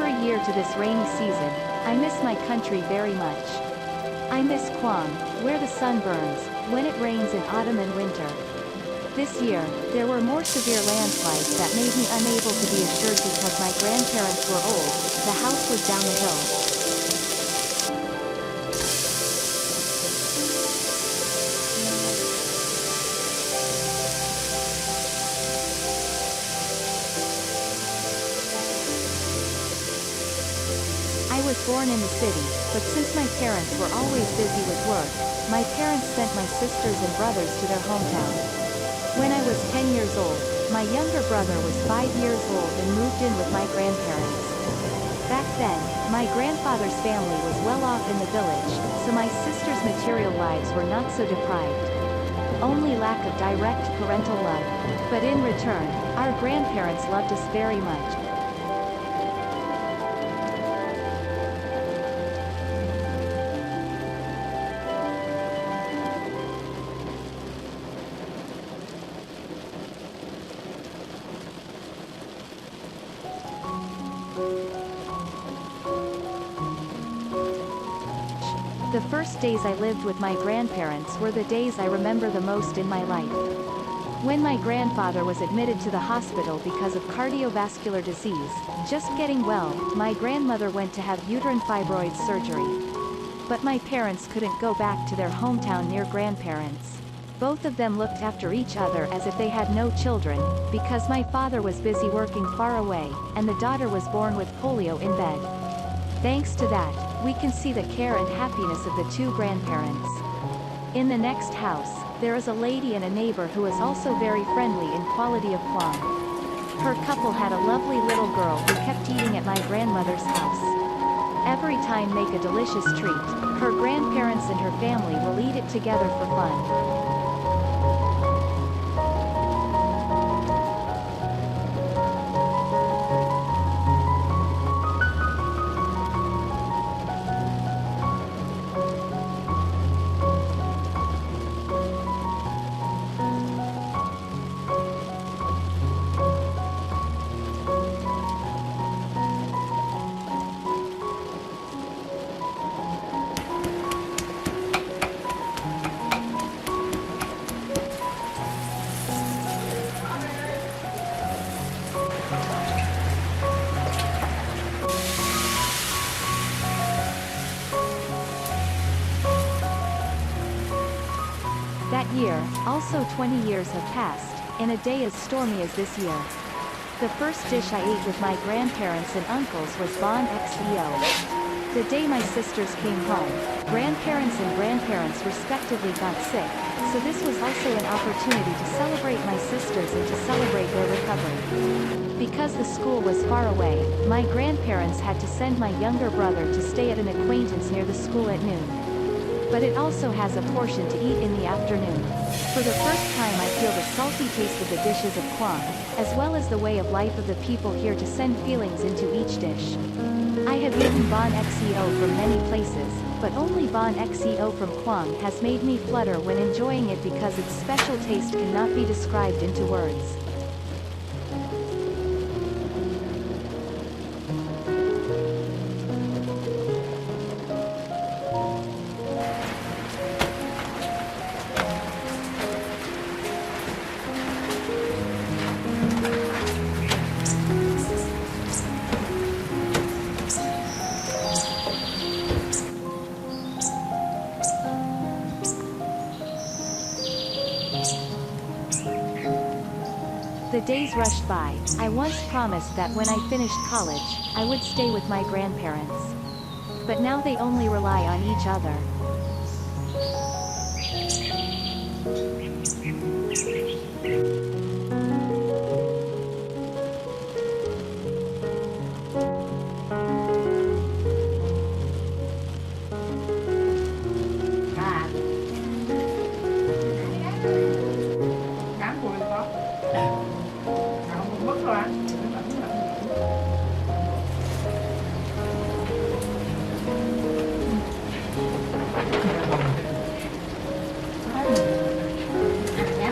every year to this rainy season, I miss my country very much. I miss Quang, where the sun burns, when it rains in autumn and winter. This year, there were more severe landslides that made me unable to be assured because my grandparents were old. The house was down the hill. I was born in the city, but since my parents were always busy with work, my parents sent my sisters and brothers to their hometown. When I was 10 years old, my younger brother was 5 years old and moved in with my grandparents. Back then, my grandfather's family was well off in the village, so my sisters' material lives were not so deprived. Only lack of direct parental love. But in return, our grandparents loved us very much. The first days I lived with my grandparents were the days I remember the most in my life. When my grandfather was admitted to the hospital because of cardiovascular disease, just getting well, my grandmother went to have uterine fibroid surgery. But my parents couldn't go back to their hometown near grandparents. Both of them looked after each other as if they had no children, because my father was busy working far away, and the daughter was born with polio in bed. Thanks to that, we can see the care and happiness of the two grandparents. In the next house, there is a lady and a neighbor who is also very friendly in quality of Quang. Her couple had a lovely little girl who kept eating at my grandmother's house. Every time make a delicious treat, her grandparents and her family will eat it together for fun. That year, also 20 years have passed, in a day as stormy as this year. The first dish I ate with my grandparents and uncles was Bon Xeo. The day my sisters came home, grandparents and grandparents respectively got sick, so this was also an opportunity to celebrate my sisters and to celebrate their recovery. Because the school was far away, my grandparents had to send my younger brother to stay at an acquaintance near the school at noon. But it also has a portion to eat in the afternoon. For the first time I feel the salty taste of the dishes of Quang, as well as the way of life of the people here to send feelings into each dish. I have eaten Bon Xeo from many places, but only Bon Xeo from Quang has made me flutter when enjoying it because its special taste cannot be described into words. The days rushed by. I once promised that when I finished college, I would stay with my grandparents. But now they only rely on each other.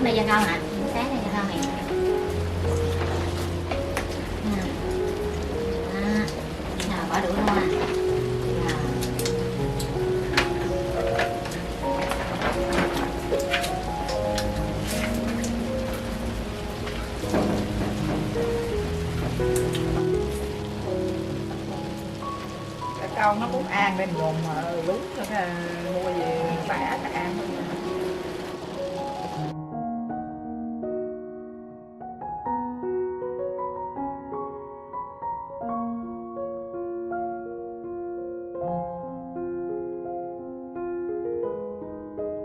Bây giờ con hả? Sáng nay cho con này. Đó. con nó muốn ăn đem gồm lúng rồi cái mua về bả ăn thôi.